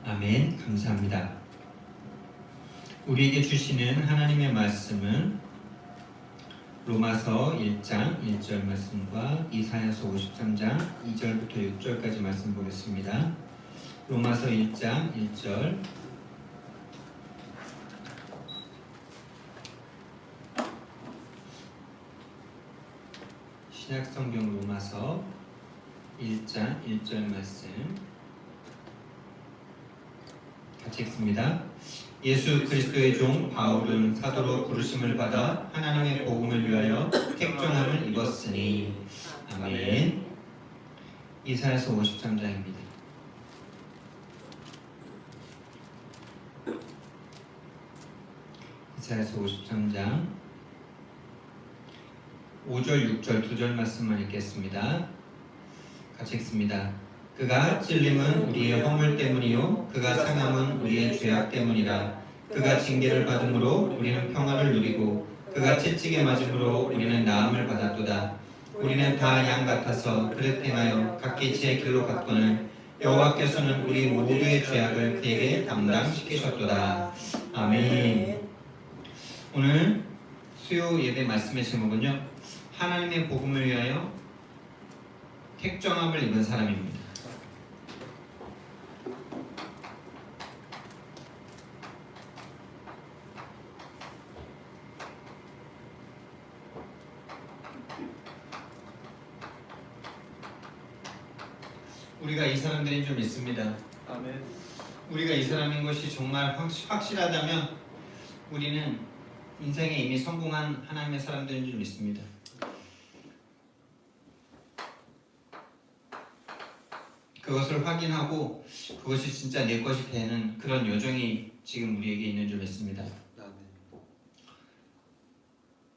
아멘. 감사합니다. 우리에게 주시는 하나님의 말씀은 로마서 1장 1절 말씀과 이사야서 53장 2절부터 6절까지 말씀 보겠습니다. 로마서 1장 1절 신약성경 로마서 1장 1절 말씀 같이 읽습니다. 예수 그리스도의 종 바울은 사도로 부르심을 받아 하나님의 복음을 위하여 택정함을 입었으니. 아멘. 이사야서 53장입니다. 이사야서 53장 5절 6절 두 절 말씀만 읽겠습니다. 같이 읽습니다. 그가 찔림은 우리의 허물 때문이요 그가 상함은 우리의 죄악 때문이라. 그가 징계를 받음으로 우리는 평화를 누리고 그가 채찍에 맞음으로 우리는 나음을 받았도다. 우리는 다 양 같아서 그릇 행하여 각기 제 길로 갔거늘 여호와께서는 우리 모두의 죄악을 그에게 담당시키셨도다. 아멘. 오늘 수요 예배 말씀의 제목은요, 하나님의 복음을 위하여 택정함을 입은 사람입니다. 우리가 이 사람들인 줄 믿습니다. 아멘. 우리가 이 사람인 것이 정말 확실하다면 우리는 인생에 이미 성공한 하나님의 사람들인 줄 믿습니다. 그것을 확인하고 그것이 진짜 내 것이 되는 그런 여정이 지금 우리에게 있는 줄 믿습니다.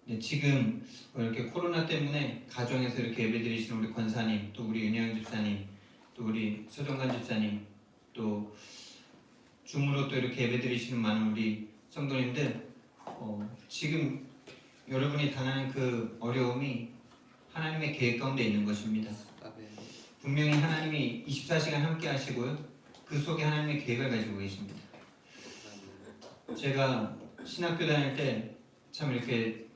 네, 지금 이렇게 코로나 때문에 가정에서 이렇게 예배드리시는 우리 권사님, 또 우리 윤영 집사님, 또 우리 서정관 집사님, 또 줌으로 또 이렇게 예배드리시는 많은 우리 성도님들, 지금 여러분이 당하는 그 어려움이 하나님의 계획 가운데 있는 것입니다. 분명히 하나님이 24시간 함께 하시고요, 그 속에 하나님의 계획을 가지고 계십니다. 제가 신학교 다닐 때 참 이렇게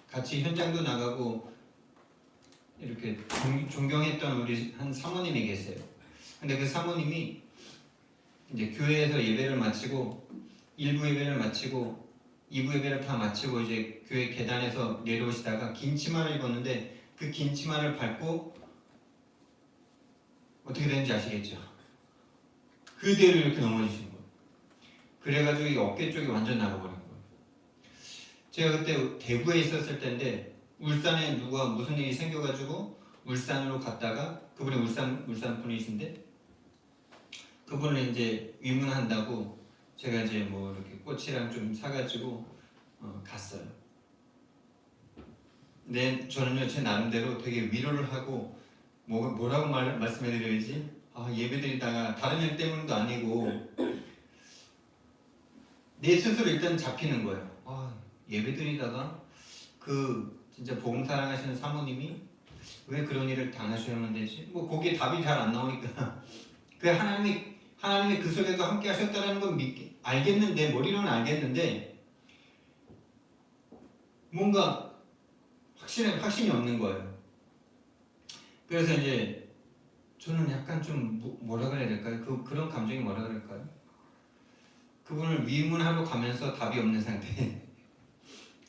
같이 현장도 나가고 이렇게 존경했던 우리 한 사모님이 계세요. 근데 그 사모님이 이제 교회에서 예배를 마치고 1부 예배를 마치고 2부 예배를 다 마치고 이제 교회 계단에서 내려오시다가 긴 치마를 입었는데 그 긴 치마를 밟고 어떻게 되는지 아시겠죠? 그대로 이렇게 넘어지신 거예요. 그래가지고 이 어깨 쪽이 완전 나가버린 거예요. 제가 그때 대구에 있었을 때인데 울산에 누가 무슨 일이 생겨가지고 울산으로 갔다가, 그분이 울산 분이신데 그분을 이제 위문한다고 제가 이제 뭐 이렇게 꽃이랑 좀 사가지고 갔어요. 근데 저는요, 제 나름대로 되게 위로를 하고 뭐라고 말씀해드려야지? 예배드리다가 다른 일 때문도 아니고 내 스스로 일단 잡히는 거예요. 예배드리다가 그 진짜 복음 사랑하시는 사모님이 왜 그런 일을 당하셔야만 되지? 뭐 거기에 답이 잘 안 나오니까 그 하나님이 그 속에도 함께 하셨다는 건 알겠는데, 머리로는 알겠는데 뭔가 확신이 없는 거예요. 그래서 이제 저는 약간 좀 뭐라 그래야 될까요? 그런 감정이 뭐라 그럴까요? 그분을 위문하러 가면서 답이 없는 상태.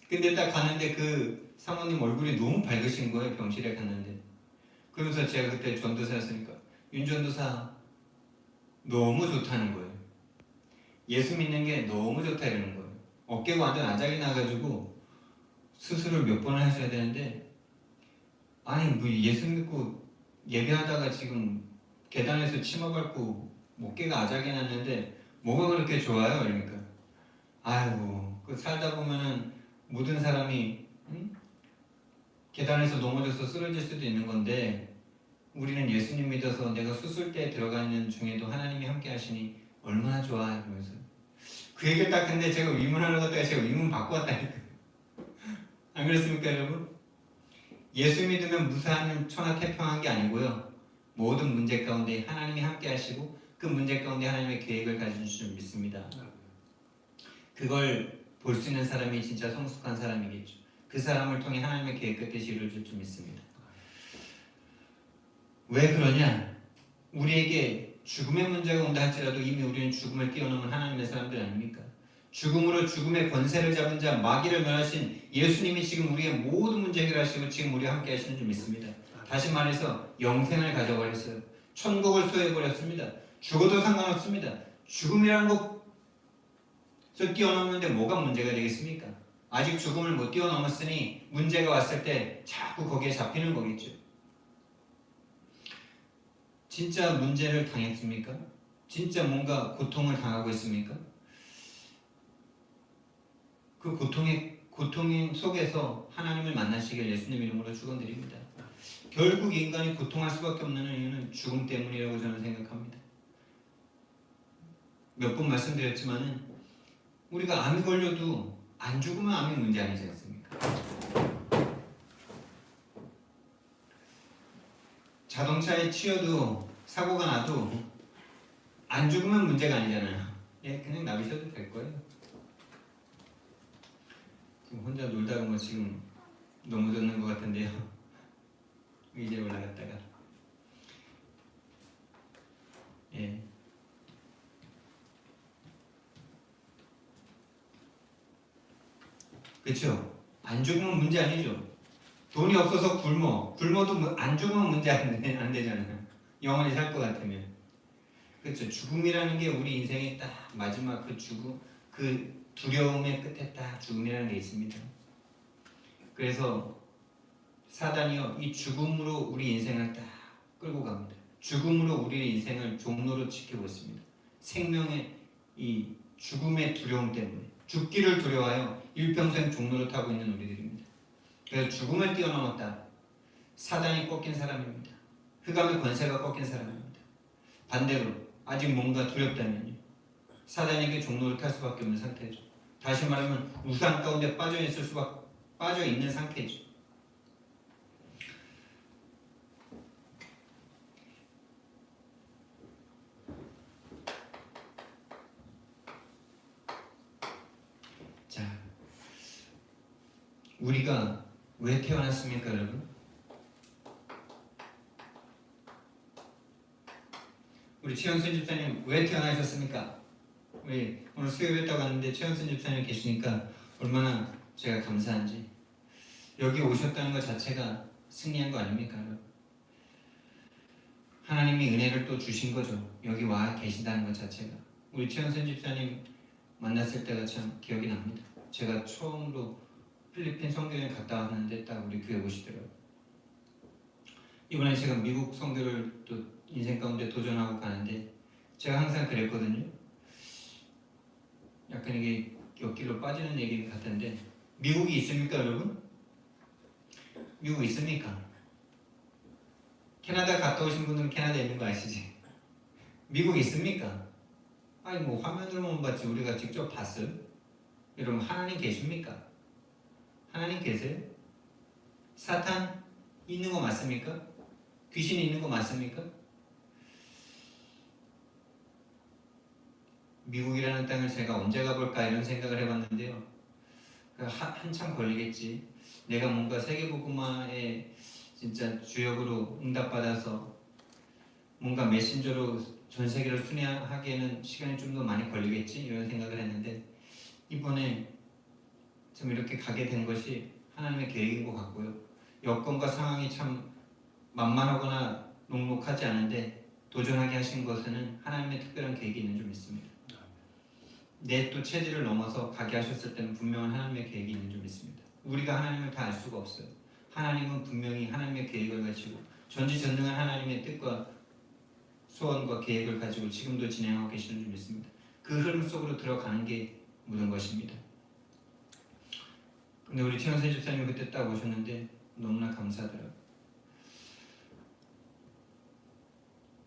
근데 딱 갔는데 그 사모님 얼굴이 너무 밝으신 거예요. 병실에 갔는데. 그러면서 제가 그때 전도사였으니까 윤 전도사 너무 좋다는 거예요. 예수 믿는 게 너무 좋다 이러는 거예요. 어깨가 완전 아작이 나가지고 수술을 몇 번을 하셔야 되는데, 아니 뭐 예수 믿고 예배하다가 지금 계단에서 치마 밟고 어깨가 아작이 났는데 뭐가 그렇게 좋아요? 그러니까 아이고, 그 살다 보면은 모든 사람이 계단에서 넘어져서 쓰러질 수도 있는 건데 우리는 예수님 믿어서 내가 수술대에 들어가는 중에도 하나님이 함께 하시니 얼마나 좋아 이러면서 그 얘기를 딱 했는데 제가 위문하러 갔다가 제가 위문 받고 왔다니까. 안 그렇습니까 여러분? 예수 믿으면 무사한 천하 태평한 게 아니고요, 모든 문제 가운데 하나님이 함께 하시고 그 문제 가운데 하나님의 계획을 가진 줄 믿습니다. 그걸 볼 수 있는 사람이 진짜 성숙한 사람이겠죠. 그 사람을 통해 하나님의 계획 끝이 이루어질 줄 믿습니다. 왜 그러냐? 우리에게 죽음의 문제가 온다 할지라도 이미 우리는 죽음을 뛰어넘은 하나님의 사람들 아닙니까? 죽음으로 죽음의 권세를 잡은 자, 마귀를 멸하신 예수님이 지금 우리의 모든 문제 해결하시고 지금 우리와 함께 하시는 줄 믿습니다. 다시 말해서 영생을 가져버렸어요. 천국을 소유해버렸습니다. 죽어도 상관없습니다. 죽음이라는 것을 뛰어넘는데 뭐가 문제가 되겠습니까? 아직 죽음을 못 뛰어넘었으니 문제가 왔을 때 자꾸 거기에 잡히는 거겠죠. 진짜 문제를 당했습니까? 진짜 뭔가 고통을 당하고 있습니까? 그 고통 속에서 하나님을 만나시길 예수님 이름으로 축원드립니다. 결국 인간이 고통할 수밖에 없는 이유는 죽음 때문이라고 저는 생각합니다. 몇 번 말씀드렸지만은 우리가 암이 걸려도 안 죽으면 암이 문제 아니지 않습니까? 자동차에 치여도 사고가 나도 안 죽으면 문제가 아니잖아요. 그냥 놔두셔도 될 거예요. 지금 혼자 놀다가 뭐 지금 넘어졌는 것 같은데요. 이제 올라갔다가 그렇죠. 안 죽으면 문제 아니죠. 돈이 없어서 굶어도 안 죽으면 문제 안 되잖아요. 영원히 살 것 같으면. 그렇죠. 죽음이라는 게 우리 인생의 딱 마지막 그 죽음, 그 두려움의 끝에 딱 죽음이라는 게 있습니다. 그래서 사단이요, 이 죽음으로 우리 인생을 딱 끌고 갑니다. 죽음으로 우리의 인생을 종로로 지키고 있습니다. 생명의 이 죽음의 두려움 때문에 죽기를 두려워하여 일평생 종로를 타고 있는 우리들입니다. 그래서 죽음을 뛰어넘었다. 사단이 꺾인 사람입니다. 흑암의 권세가 꺾인 사람입니다. 반대로 아직 뭔가 두렵다면요, 사단에게 종로를 탈 수밖에 없는 상태죠. 다시 말하면 우상 가운데 빠져 있는 상태죠. 자, 우리가 왜 태어났습니까, 여러분? 우리 최현순 집사님 왜 태어나셨습니까? 우리 오늘 수요일했다고 하는데 최현순 집사님 계시니까 얼마나 제가 감사한지. 여기 오셨다는 것 자체가 승리한 거 아닙니까? 하나님이 은혜를 또 주신 거죠. 여기 와 계시다는 것 자체가. 우리 최현순 집사님 만났을 때가 참 기억이 납니다. 제가 처음으로 필리핀 선교여행 갔다 왔는데 딱 우리 교회 오시더라고요. 이번에 제가 미국 선교를 또 인생 가운데 도전하고 가는데 제가 항상 그랬거든요. 약간 이게 옆길로 빠지는 얘기 같은데, 미국이 있습니까, 여러분? 미국 있습니까? 캐나다 갔다 오신 분들은 캐나다에 있는 거 아시지? 미국 있습니까? 아니 뭐 화면으로만 봤지 우리가 직접 봤어요? 여러분, 하나님 계십니까? 하나님 계세요? 사탄 있는 거 맞습니까? 귀신이 있는 거 맞습니까? 미국이라는 땅을 제가 언제 가볼까 이런 생각을 해봤는데요. 한참 걸리겠지. 내가 뭔가 세계복음화에 진짜 주역으로 응답받아서 뭔가 메신저로 전 세계를 순회하기에는 시간이 좀 더 많이 걸리겠지 이런 생각을 했는데, 이번에 좀 이렇게 가게 된 것이 하나님의 계획인 것 같고요. 여건과 상황이 참 만만하거나 녹록하지 않은데 도전하게 하신 것에는 하나님의 특별한 계획이 있는 줄 믿습니다. 내 또 체질을 넘어서 가게 하셨을 때는 분명한 하나님의 계획이 있는 줄 믿습니다. 우리가 하나님을 다 알 수가 없어요. 하나님은 분명히 하나님의 계획을 가지고 전지전능한 하나님의 뜻과 소원과 계획을 가지고 지금도 진행하고 계시는 줄 믿습니다. 그 흐름 속으로 들어가는 게 모든 것입니다. 근데 우리 최현세 집사님 그때 딱 오셨는데 너무나 감사하더라고요.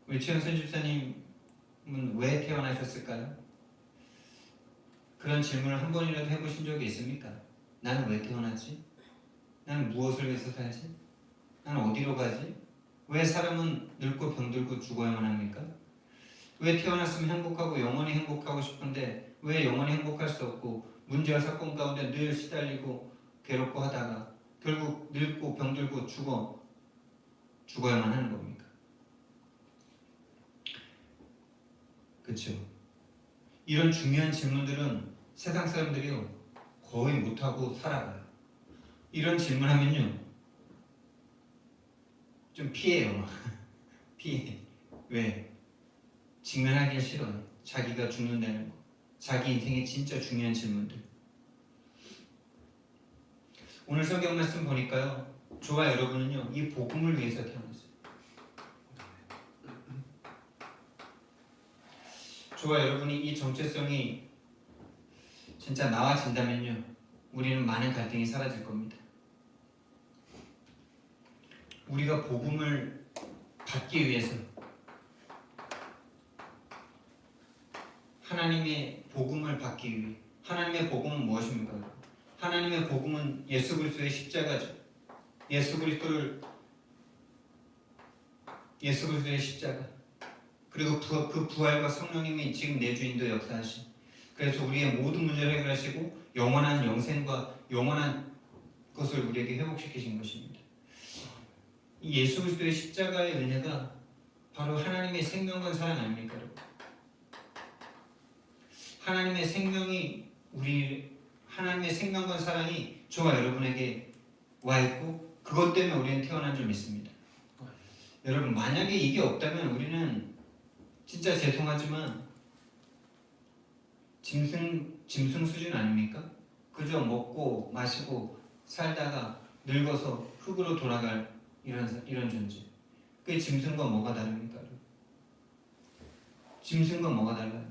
우리 최현세 집사님은 왜 태어나셨을까요? 그런 질문을 한 번이라도 해보신 적이 있습니까? 나는 왜 태어났지? 나는 무엇을 위해서 살지? 나는 어디로 가지? 왜 사람은 늙고 병들고 죽어야만 합니까? 왜 태어났으면 행복하고 영원히 행복하고 싶은데 왜 영원히 행복할 수 없고 문제와 사건 가운데 늘 시달리고 괴롭고 하다가 결국 늙고 병들고 죽어야만 하는 겁니까? 그렇죠? 이런 중요한 질문들은 세상 사람들이요 거의 못하고 살아가요. 이런 질문하면요 좀 피해요. 피해. 왜? 직면하기 싫어요. 자기가 죽는다는 거. 자기 인생의 진짜 중요한 질문들. 오늘 성경 말씀 보니까요. 저와 여러분은요. 이 복음을 위해서 태어났어요. 저와 여러분이 이 정체성이 진짜 나와진다면요. 우리는 많은 갈등이 사라질 겁니다. 우리가 복음을 받기 위해서 하나님의 복음을 받기 위해 하나님의 복음은 무엇입니까? 하나님의 복음은 예수 그리스도의 십자가죠. 예수 그리스도의 십자가 그리고 그 부활과 성령님이 지금 내 주인도 역사하신 그래서 우리의 모든 문제를 해결하시고 영원한 영생과 영원한 것을 우리에게 회복시키신 것입니다. 이 예수 그리스도의 십자가의 은혜가 바로 하나님의 생명과 사랑 아닙니까? 하나님의 생명과 사랑이 저와 여러분에게 와 있고 그것 때문에 우리는 태어난 줄 믿습니다. 여러분 만약에 이게 없다면 우리는 진짜 죄송하지만 짐승 수준 아닙니까? 그저 먹고 마시고 살다가 늙어서 흙으로 돌아갈 이런 존재. 그게 짐승과 뭐가 다릅니까? 짐승과 뭐가 달라요?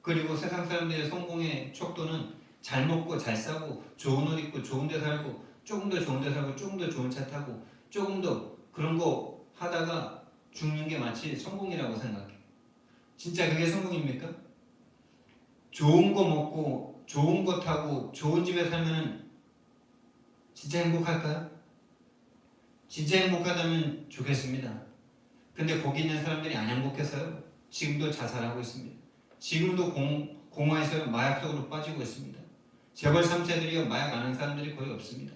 그리고 세상 사람들의 성공의 척도는 잘 먹고 잘 싸고 좋은 옷 입고 좋은 데 살고 조금 더 좋은 데 살고 조금 더 좋은 차 타고 조금 더 그런 거 하다가 죽는 게 마치 성공이라고 생각해요. 진짜 그게 성공입니까? 좋은 거 먹고 좋은 거 타고 좋은 집에 살면 진짜 행복할까요? 진짜 행복하다면 좋겠습니다. 근데 거기 있는 사람들이 안 행복해서요. 지금도 자살하고 있습니다. 지금도 공허해서 마약 속으로 빠지고 있습니다. 재벌 3세들이요 마약 안 하는 사람들이 거의 없습니다.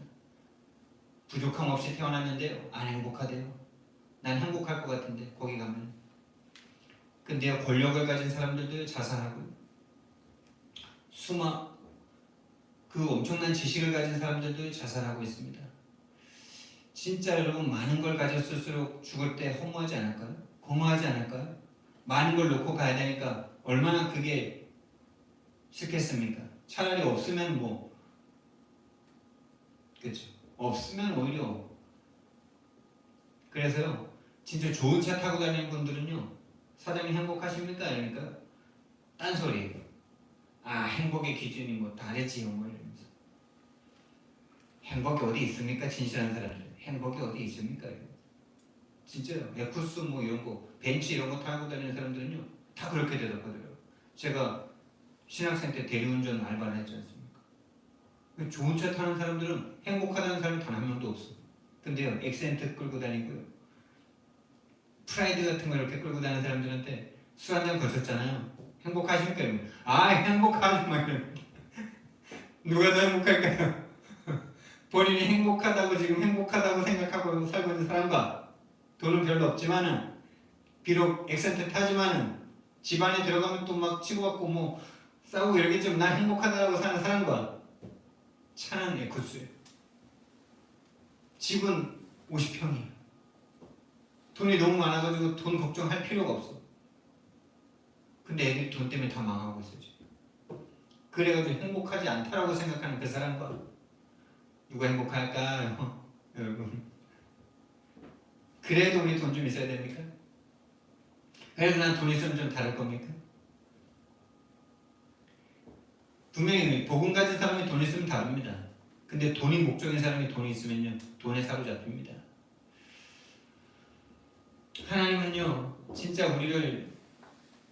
부족함 없이 태어났는데요 안 행복하대요. 난 행복할 것 같은데 거기 가면. 근데요 권력을 가진 사람들도 자살하고 그 엄청난 지식을 가진 사람들도 자살하고 있습니다. 진짜 여러분 많은 걸 가졌을수록 죽을 때 허무하지 않을까요? 공허하지 않을까요? 많은 걸 놓고 가야 되니까 얼마나 그게 싫겠습니까? 차라리 없으면 그렇죠. 없으면 오히려 그래서요 진짜 좋은 차 타고 다니는 분들은요 사장님 행복하십니까? 아닙니까? 딴소리예요. 행복의 기준이 다르지요 이러면서. 행복이 어디 있습니까? 진실한 사람들 행복이 어디 있습니까? 진짜요. 에쿠스 이런 거 벤츠 이런 거 타고 다니는 사람들은요 다 그렇게 대답하더라고요. 제가 신학생 때 대리운전 알바를 했지 않습니까? 좋은 차 타는 사람들은 행복하다는 사람이 단 한 명도 없어. 근데요 엑센트 끌고 다니고요 프라이드 같은 거 이렇게 끌고 다니는 사람들한테 술 한잔 거쳤잖아요. 행복하십니까? 행복하지 막 누가 더 행복할까요? 본인이 행복하다고 지금 행복하다고 생각하고 살고 있는 사람과 돈은 별로 없지만은 비록 엑센트 타지만은 집안에 들어가면 또 막 치고받고 싸우고 이러겠지만 난 행복하다고 사는 사람과 차는 에쿠스예요. 집은 50평이에요. 돈이 너무 많아가지고 돈 걱정할 필요가 없어. 근데 애들이 돈 때문에 다 망하고 있어요. 그래가지고 행복하지 않다라고 생각하는 그 사람과 누가 행복할까요? 여러분 그래도 우리 돈 좀 있어야 됩니까? 그래도 난 돈 있으면 좀 다를 겁니까? 분명히 복음 가진 사람이 돈 있으면 다릅니다. 근데 돈이 목적인 사람이 돈이 있으면요 돈에 사로잡힙니다. 하나님은요 진짜 우리를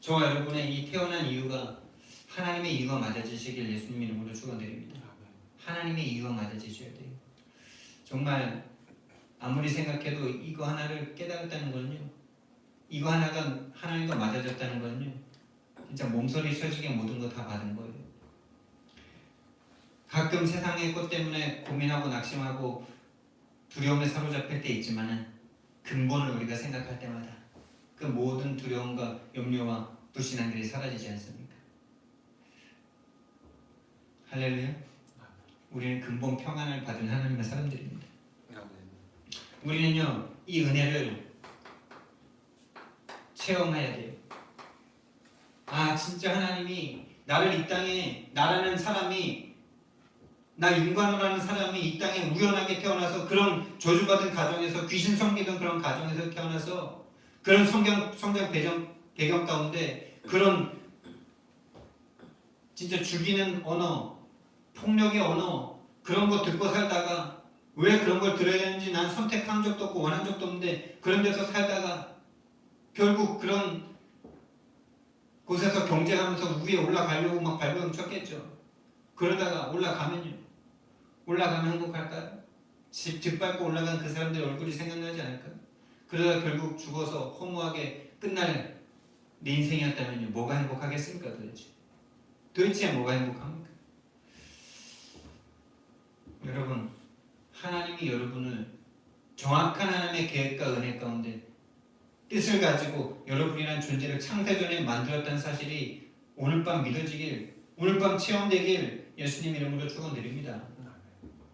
저와 여러분의 이 태어난 이유가 하나님의 이유가 맞아지시길 예수님 이름으로 축원드립니다. 하나님의 이유가 맞아지셔야 돼요. 정말 아무리 생각해도 이거 하나를 깨달았다는 거는요 이거 하나가 하나님과 맞아졌다는 거는요 진짜 몸서리 쳐지게 모든 거 다 받은 거예요. 가끔 세상의 것 때문에 고민하고 낙심하고 두려움에 사로잡힐 때 있지만은 근본을 우리가 생각할 때마다 그 모든 두려움과 염려와 불신앙들이 사라지지 않습니까? 할렐루야. 우리는 근본 평안을 받은 하나님의 사람들입니다. 우리는요 이 은혜를 체험해야 돼요. 아 진짜 하나님이 나를 이 땅에 나라는 사람이 나 윤관우라는 사람이 이 땅에 우연하게 태어나서 그런 저주받은 가정에서 귀신 섬기던 그런 가정에서 태어나서 그런 성경 배경 가운데 그런 진짜 죽이는 언어, 폭력의 언어 그런 거 듣고 살다가 왜 그런 걸 들어야 되는지 난 선택한 적도 없고 원한 적도 없는데 그런 데서 살다가 결국 그런 곳에서 경쟁하면서 위에 올라가려고 막 발버둥 쳤겠죠. 그러다가 올라가면 행복할까요? 집 밟고 올라간 그 사람들 얼굴이 생각나지 않을까요? 그러다 결국 죽어서 허무하게 끝날 내 인생이었다면요 뭐가 행복하겠습니까 도대체 뭐가 행복합니까? 여러분 하나님이 여러분을 정확한 하나님의 계획과 은혜 가운데 뜻을 가지고 여러분이라는 존재를 창세전에 만들었다는 사실이 오늘 밤 믿어지길 오늘 밤 체험되길 예수님 이름으로 축원드립니다.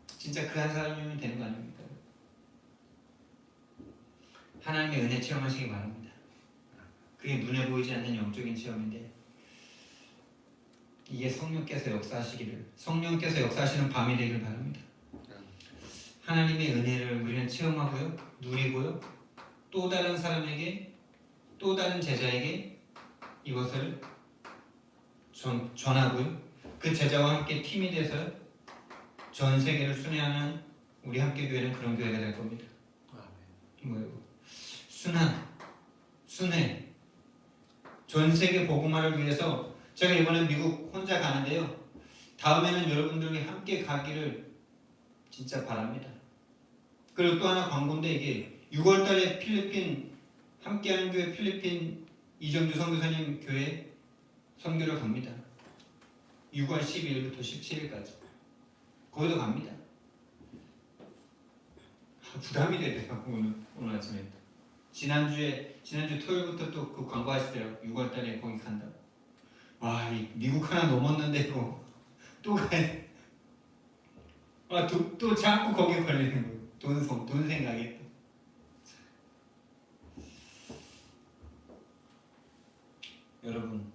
진짜 그 한 사람이면 되는 거 아닙니까? 하나님의 은혜 체험하시기 바랍니다. 그게 눈에 보이지 않는 영적인 체험인데 이게 성령께서 역사하시기를 성령께서 역사하시는 밤이 되길 바랍니다. 하나님의 은혜를 우리는 체험하고요 누리고요 또 다른 사람에게 또 다른 제자에게 이것을 전하고요 그 제자와 함께 팀이 돼서 전 세계를 순회하는 우리 함께교회는 그런 교회가 될 겁니다. 뭐예요? 순회 전 세계 복음화를 위해서 제가 이번에 미국 혼자 가는데요 다음에는 여러분들이 함께 가기를 진짜 바랍니다. 그리고 또 하나 광고인데 이게 6월달에 필리핀 함께하는 교회 필리핀 이정주 선교사님 교회 선교를 갑니다. 6월 12일부터 17일까지 거기도 갑니다. 부담이 되더라고 오늘 아침에 지난주 토요일부터 또 그 광고하시더라고 6월달에 거기 간다. 와 이 미국 하나 넘었는데 이거 또 가야 돼. 또 자꾸 거기 걸리는 거예요. 돈 생각이 또. 여러분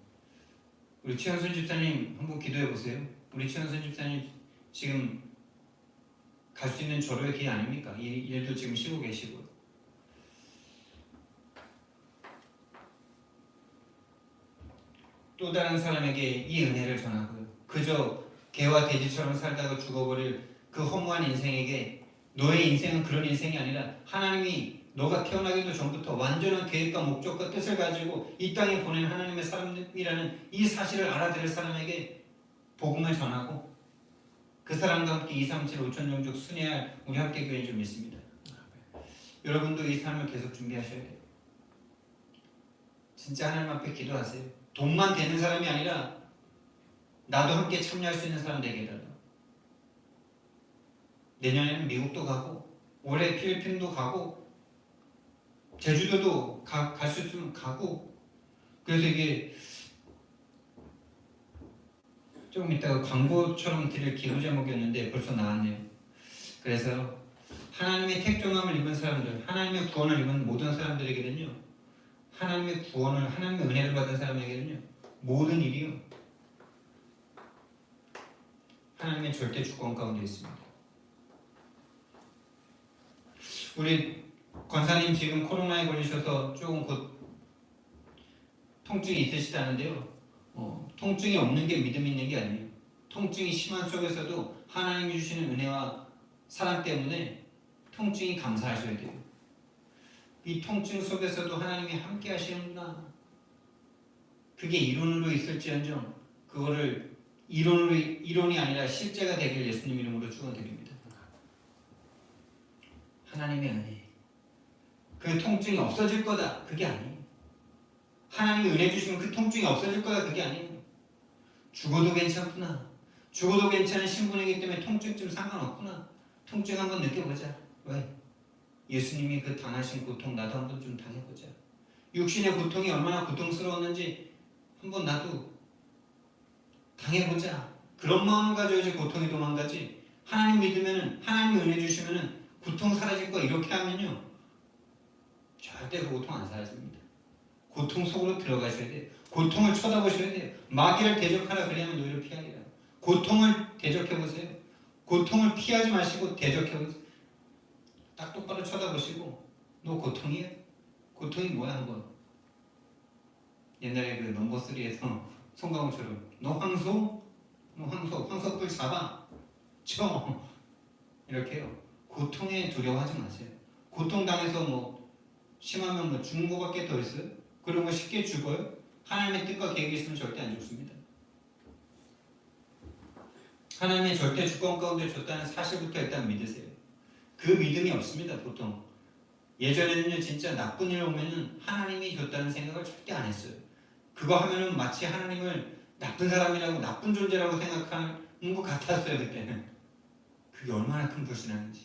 우리 최현순 집사님 한번 기도해 보세요. 우리 최현순 집사님 지금 갈 수 있는 절호의 기회 아닙니까? 일도 지금 쉬고 계시고 또 다른 사람에게 이 은혜를 전하고요. 그저 개와 돼지처럼 살다가 죽어버릴 그 허무한 인생에게 너의 인생은 그런 인생이 아니라 하나님이 너가 태어나기도 전부터 완전한 계획과 목적과 뜻을 가지고 이 땅에 보낸 하나님의 사람이라는 이 사실을 알아들을 사람에게 복음을 전하고 그 사람과 함께 237 5천 종족 순회할 우리 함께 교회인 줄 믿습니다. 여러분도 이 삶을 계속 준비하셔야 돼요. 진짜 하나님 앞에 기도하세요. 돈만 되는 사람이 아니라 나도 함께 참여할 수 있는 사람 되게 해달라. 내년에는 미국도 가고 올해 필리핀도 가고 제주도도 갈 수 있으면 가고 그래서 이게 조금 이따가 광고처럼 드릴 기도 제목이었는데 벌써 나왔네요. 그래서 하나님의 택정함을 입은 사람들 하나님의 구원을 입은 모든 사람들에게는요 하나님의 구원을 하나님의 은혜를 받은 사람에게는요 모든 일이요 하나님의 절대 주권 가운데 있습니다. 우리 권사님 지금 코로나에 걸리셔서 조금 곧 통증이 있으시다는데요. 통증이 없는 게 믿음 있는 게 아니에요. 통증이 심한 속에서도 하나님이 주시는 은혜와 사랑 때문에 통증이 감사하셔야 돼요. 이 통증 속에서도 하나님이 함께 하시는구나. 그게 이론으로 있을지언정 그거를 이론이 아니라 실제가 되길 예수님 이름으로 축원드립니다. 하나님의 은혜. 그 통증이 없어질 거다. 그게 아니에요. 하나님이 은혜 주시면 그 통증이 없어질 거야. 그게 아니에요. 죽어도 괜찮구나. 죽어도 괜찮은 신분이기 때문에 통증 상관없구나. 통증 한번 느껴보자. 왜? 예수님이 그 당하신 고통 나도 한번 좀 당해보자. 육신의 고통이 얼마나 고통스러웠는지 한번 나도 당해보자. 그런 마음을 가져야지 고통이 도망가지. 하나님 믿으면 하나님 은혜 주시면 고통 사라질 거 이렇게 하면요 절대 그 고통 안 사라집니다. 고통 속으로 들어가셔야 돼요. 고통을 쳐다보셔야 돼요. 마귀를 대적하라 그러면 오히려 피하리라. 고통을 대적해보세요. 고통을 피하지 마시고 대적해보세요. 딱 똑바로 쳐다보시고 너 고통이야? 고통이 뭐야 한번. 옛날에 그 넘버3에서 송강호처럼 너 황소? 너 황소뿔 잡아 쳐 이렇게 해요. 고통에 두려워하지 마세요. 고통당해서 뭐 심하면 뭐 죽는 거밖에 더 있어요? 그런 거 쉽게 죽어요? 하나님의 뜻과 계획이 있으면 절대 안 죽습니다. 하나님의 절대 주권 가운데 줬다는 사실부터 일단 믿으세요. 그 믿음이 없습니다. 보통 예전에는요 진짜 나쁜 일 오면은 하나님이 줬다는 생각을 절대 안 했어요. 그거 하면은 마치 하나님을 나쁜 사람이라고 나쁜 존재라고 생각하는 것 같았어요. 그때는. 그게 얼마나 큰 불신앙인지.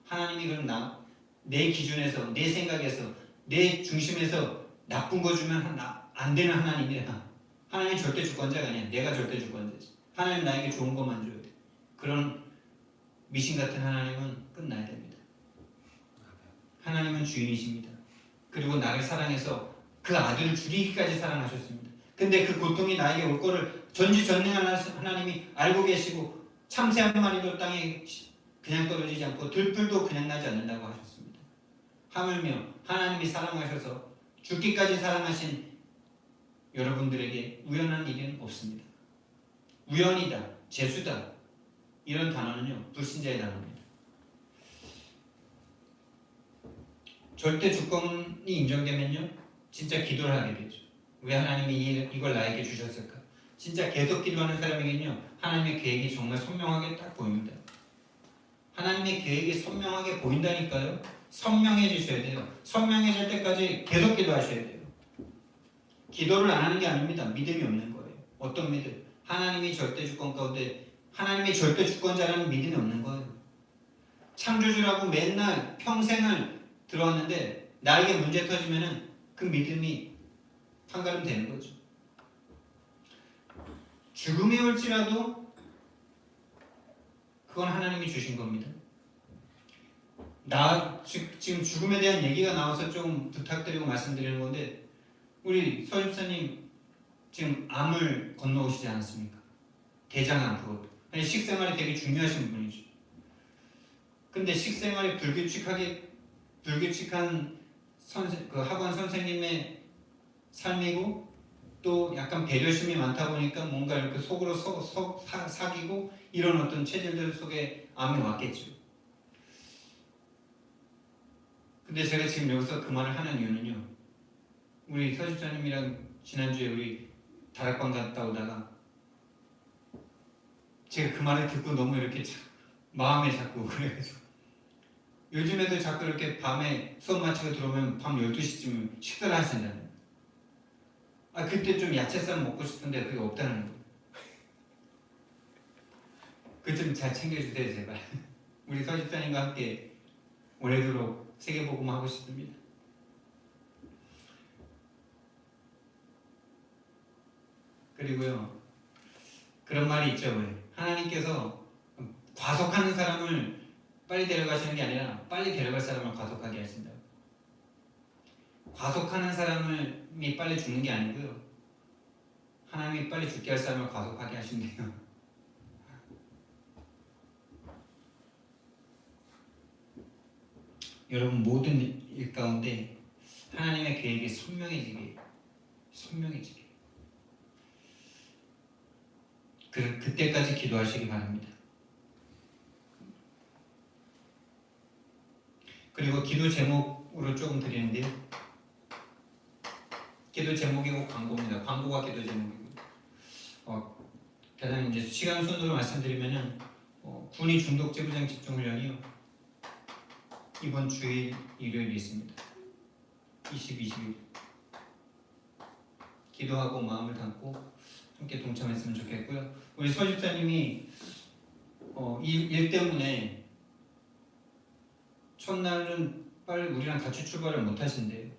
하나님이 그럼 내 기준에서 내 생각에서 내 중심에서 나쁜 거 주면 안 되는 하나님이야. 하나님이 절대 주권자가 아니야. 내가 절대 주권자지. 하나님 나에게 좋은 것만 줘야 돼. 그런 미신 같은 하나님은 끝나야 됩니다. 하나님은 주인이십니다. 그리고 나를 사랑해서 그 아들을 죽이기까지 사랑하셨습니다. 근데 그 고통이 나에게 올 거를 전지전능한 하나님이 알고 계시고 참새 한 마리도 땅에 그냥 떨어지지 않고 들풀도 그냥 나지 않는다고 하셨습니다. 하물며 하나님이 사랑하셔서 죽기까지 사랑하신 여러분들에게 우연한 일은 없습니다. 우연이다, 재수다 이런 단어는요 불신자의 단어입니다. 절대 주권이 인정되면요 진짜 기도를 하게 되죠. 왜 하나님이 이걸 나에게 주셨을까? 진짜 계속 기도하는 사람에게는요 하나님의 계획이 정말 선명하게 딱 보입니다. 하나님의 계획이 선명하게 보인다니까요. 선명해지셔야 돼요. 선명해질 때까지 계속 기도하셔야 돼요. 기도를 안 하는 게 아닙니다. 믿음이 없는 거예요. 어떤 믿음? 하나님이 절대 주권 가운데 하나님이 절대 주권자라는 믿음이 없는 거예요. 창조주라고 맨날 평생을 들어왔는데 나에게 문제 터지면은 그 믿음이 한가름 되는 거죠. 죽음이 올지라도 그건 하나님이 주신 겁니다. 지금 죽음에 대한 얘기가 나와서 좀 부탁드리고 말씀드리는 건데 우리 서 집사님 지금 암을 건너오시지 않았습니까? 대장암 그것도. 아니 식생활이 되게 중요하신 분이죠. 근데 식생활이 불규칙한 그 학원 선생님의 삶이고 또 약간 배려심이 많다 보니까 뭔가 이렇게 속으로 사귀고 이런 어떤 체질들 속에 암이 왔겠죠. 근데 제가 지금 여기서 그 말을 하는 이유는요. 우리 서 집사님이랑 지난주에 우리 다락방 갔다 오다가 제가 그 말을 듣고 너무 이렇게 마음에 자꾸 그래가지고 요즘에도 자꾸 이렇게 밤에 수업 마치고 들어오면 밤 12시쯤 식사를 하신다는 그때 좀 야채쌈 먹고 싶은데 그게 없다는 거예요. 그거 좀 잘 챙겨주세요 제발. 우리 서 집사님과 함께 오래도록 세계복음 하고 싶습니다. 그리고요 그런 말이 있죠. 왜? 하나님께서 과속하는 사람을 빨리 데려가시는 게 아니라 빨리 데려갈 사람을 과속하게 하신다. 과속하는 사람이 빨리 죽는 게 아니고요 하나님이 빨리 죽게 할 사람을 과속하게 하신대요. 여러분 모든 일 가운데 하나님의 계획이 선명해지게 그때까지 기도하시기 바랍니다. 그리고 기도 제목으로 조금 드리는데요. 기도 제목이고 광고입니다. 광고가 기도 제목이고. 가장 이제 시간 순으로 말씀드리면은 군의 중독재부장 집중훈련이요. 이번 주일 일요일에 있습니다. 20, 21. 기도하고 마음을 담고 함께 동참했으면 좋겠고요. 우리 서집사님이 일 때문에 첫날은 빨리 우리랑 같이 출발을 못 하신대요.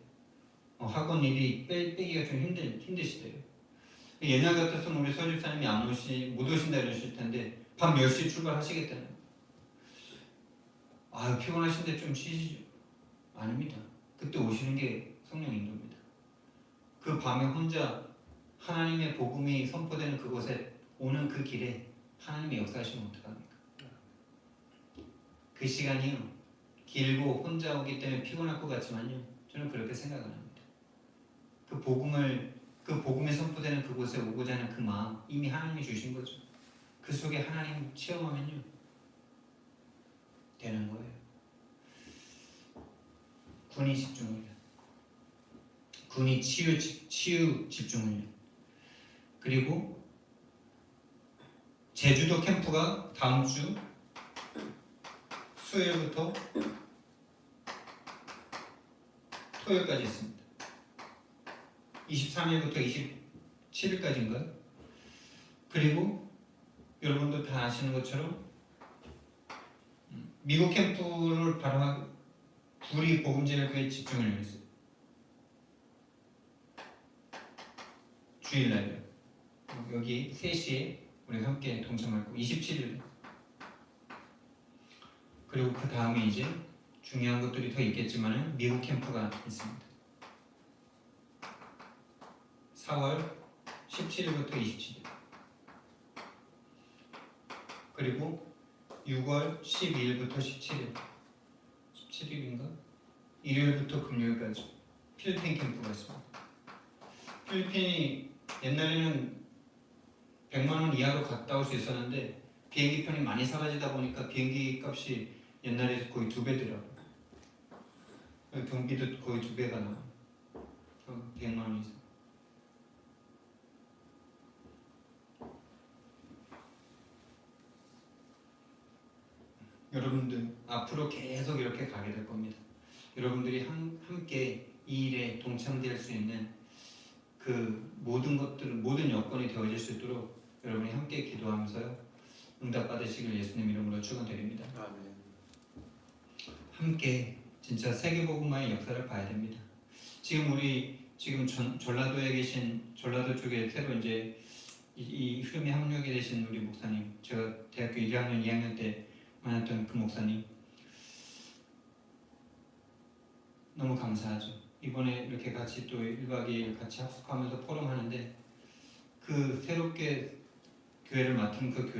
학원 일이 빼기가 좀 힘드시대요. 옛날 같았으면 우리 서집사님이 못 오신다 이러실 텐데 밤 10시 출발하시겠다는. 아유 피곤하신데 좀 쉬시죠. 아닙니다. 그때 오시는 게 성령 인도입니다. 그 밤에 혼자 하나님의 복음이 선포되는 그곳에 오는 그 길에 하나님의 역사하시면 어떡합니까? 그 시간이요 길고 혼자 오기 때문에 피곤할 것 같지만요 저는 그렇게 생각 안 합니다. 그 복음이 선포되는 그곳에 오고자 하는 그 마음 이미 하나님이 주신 거죠. 그 속에 하나님 체험하면요 되는 거예요. 군이 집중훈련, 군이 치유 집중훈련, 그리고 제주도 캠프가 다음 주 수요일부터 토요일까지 있습니다. 23일부터 27일까지인가요? 그리고 여러분도 다 아시는 것처럼 미국 캠프를 바로 구리 복음제일교회 집중을 했어요. 주일날요. 여기 3시에 우리가 함께 동참할 거 27일. 그리고 그 다음에 이제 중요한 것들이 더 있겠지만은 미국 캠프가 있습니다. 4월 17일부터 27일. 그리고 6월 12일부터 17일. 17일인가? 일요일부터 금요일까지 필리핀 캠프가 있습니다. 필리핀이 옛날에는 100만 원 이하로 갔다 올 수 있었는데 비행기 편이 많이 사라지다 보니까 비행기 값이 옛날에 거의 2배더라고요. 경비도 거의 2배가 나와요. 100만 원 이상. 여러분들 앞으로 계속 이렇게 가게 될 겁니다. 여러분들이 함께 이 일에 동참될 수 있는 그 모든 여건이 되어질 수 있도록 여러분이 함께 기도하면서요 응답 받으시길 예수님 이름으로 축원드립니다. 아멘. 함께 진짜 세계복음화의 역사를 봐야 됩니다. 지금 전라도에 계신 전라도 쪽에 새로 이제 이 흐름에 합류하게 되신 우리 목사님, 제가 대학교 1학년, 2학년 때 만났던 그 목사님 너무 감사하죠. 이번에 이렇게 같이 또 1박 2일 같이 합숙하면서 포럼하는데 그 새롭게 교회를 맡은 그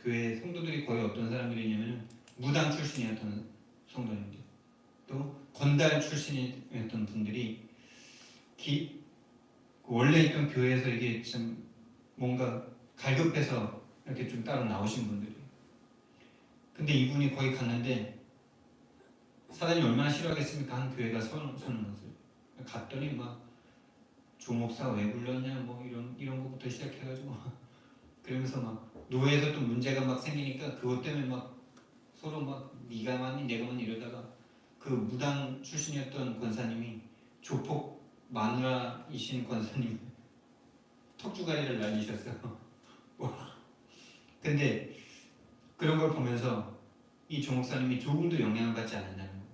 교회 성도들이 거의 어떤 사람들이냐면 무당 출신이었던 성도님들, 또 건달 출신이었던 분들이 원래 있던 교회에서 이게 좀 뭔가 갈급해서 이렇게 좀 따로 나오신 분들이. 근데 이분이 거기 갔는데 사단이 얼마나 싫어하겠습니까? 한 교회가 서는 것을. 갔더니 막 조목사 왜 불렀냐 뭐 이런 것부터 시작해가지고 그러면서 막 노예에서 또 문제가 막 생기니까 그것 때문에 막 서로 막 네가 맞니 내가 맞니 이러다가 그 무당 출신이었던 권사님이 조폭 마누라이신 권사님 턱주가리를 날리셨어요. 근데 그런 걸 보면서 이 조목사님이 조금도 영향을 받지 않는다는 거예요.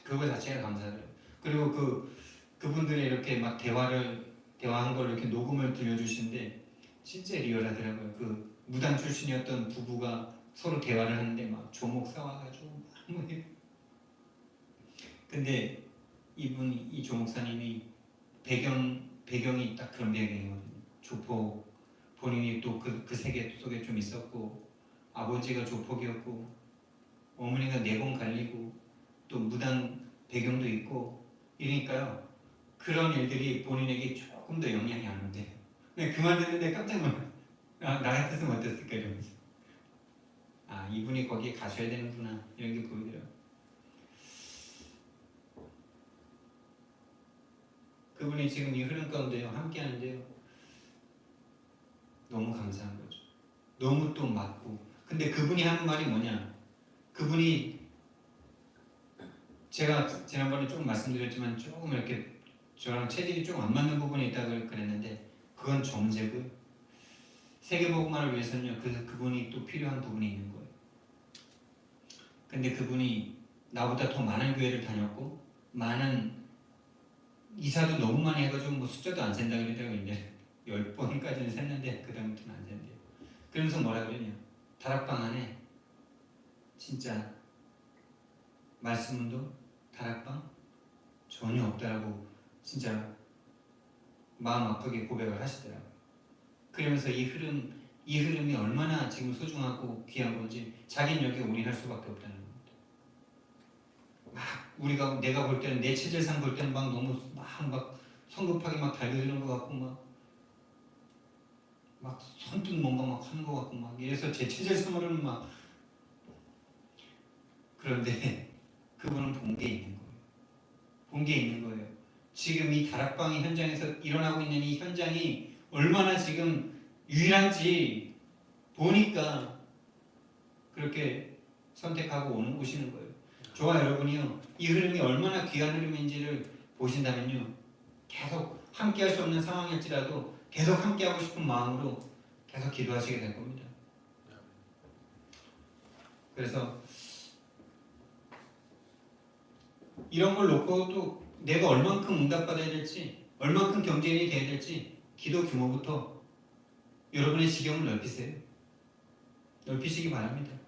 그거 자체가 감사해요. 그리고 그분들이 이렇게 막 대화한 걸 이렇게 녹음을 들려주시는데 진짜 리얼하더라고요. 그 무당 출신이었던 부부가 서로 대화를 하는데 막 조목 싸워가지고 막 근데 이 조목사님이 배경이 딱 그런 배경이거든요. 조폭, 본인이 또 그 세계 속에 좀 있었고 아버지가 조폭이었고 어머니가 내공 갈리고 또 무당 배경도 있고 이러니까요. 그런 일들이 본인에게 조금 더 영향이 안 온대요. 근데 그 말 듣는데 깜짝 놀랐어요. 나 같았으면 어땠을까 이러면서. 아 이분이 거기에 가셔야 되는구나 이런 게 보이더라고요. 그분이 지금 이 흐름 가운데요 함께 하는데요 너무 감사한 거죠. 너무 또 맞고. 근데 그분이 하는 말이 뭐냐, 그분이 제가 지난번에 조금 말씀드렸지만 조금 이렇게 저랑 체질이 좀 안 맞는 부분이 있다고 그랬는데 그건 정제고요. 세계복음화를 위해서는요 그분이 또 필요한 부분이 있는 거예요. 근데 그분이 나보다 더 많은 교회를 다녔고 많은 이사도 너무 많이 해가지고 뭐 숫자도 안 센다 그러더라고요. 이제 10번까지는 셌는데 그 다음부터는 안 센대요. 그러면서 뭐라 그러냐, 다락방 안에 진짜 말씀도 다락방 전혀 없다라고 진짜 마음 아프게 고백을 하시더라고요. 그러면서 이 흐름이 얼마나 지금 소중하고 귀한 건지 자기는 여기에 올인할 수밖에 없다는 겁니다. 막 내가 볼 때는 내 체질상 볼 때는 막 너무 막 성급하게 막 달려드는 것 같고 막 선뜻 뭔가 막 하는 것 같고 막 이래서 제 체질상으로는 막, 그런데 그분은 본 게 있는 거예요. 본 게 있는 거예요. 지금 이 다락방의 현장에서 일어나고 있는 이 현장이 얼마나 지금 유일한지 보니까 그렇게 선택하고 오시는 거예요. 저와 여러분이요, 이 흐름이 얼마나 귀한 흐름인지를 보신다면요, 계속 함께할 수 없는 상황일지라도 계속 함께하고 싶은 마음으로 계속 기도하시게 될 겁니다. 그래서 이런 걸 놓고 또 내가 얼만큼 응답받아야 될지, 얼만큼 경쟁이 돼야 될지 기도 규모부터 여러분의 지경을 넓히세요. 넓히시기 바랍니다.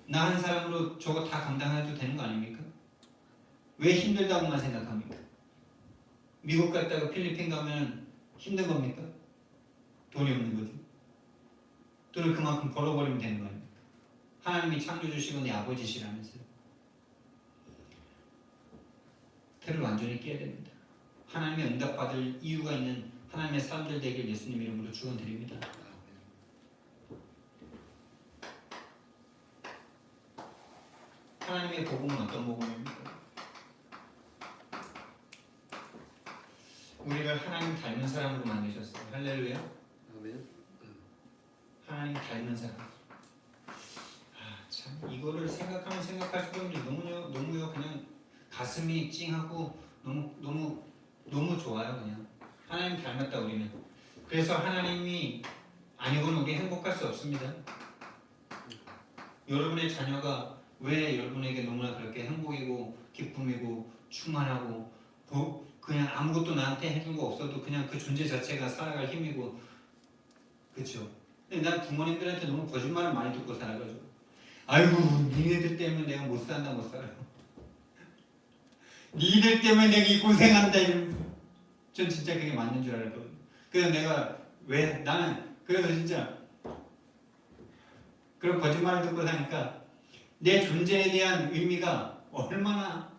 나 한 사람으로 저거 다 감당해도 되는 거 아닙니까? 왜 힘들다고만 생각합니까? 미국 갔다가 필리핀 가면 힘든 겁니까? 돈이 없는 거지. 돈을 그만큼 벌어버리면 되는 거 아닙니까? 하나님이 창조주시고 내 아버지시라면서요. 틀을 완전히 깨야 됩니다. 하나님의 응답받을 이유가 있는 하나님의 사람들 되길 예수님 이름으로 축원드립니다. 하나님의 복음은 어떤 복음입니까? 우리를 하나님 닮은 사람으로 만드셨어요. 할렐루야. 아멘. 하나님 닮은 사람. 참 이거를 생각하면 생각할수록 너무요 그냥 가슴이 찡하고 너무 좋아요. 그냥 하나님 닮았다 우리는. 그래서 하나님이 아니고는 우리 행복할 수 없습니다. 여러분의 자녀가 왜 여러분에게 너무나 그렇게 행복이고 기쁨이고 충만하고 그냥 아무것도 나한테 해준 거 없어도 그냥 그 존재 자체가 살아갈 힘이고, 그렇죠? 근데 난 부모님들한테 너무 거짓말을 많이 듣고 살아가지고, 아이고 니네들 때문에 내가 못 산다 못 살아, 니들 때문에 내가 이 고생한다 이러면서 전 진짜 그게 맞는 줄 알거든요. 그래서 내가 나는 그래서 진짜 그런 거짓말을 듣고 사니까 내 존재에 대한 의미가 얼마나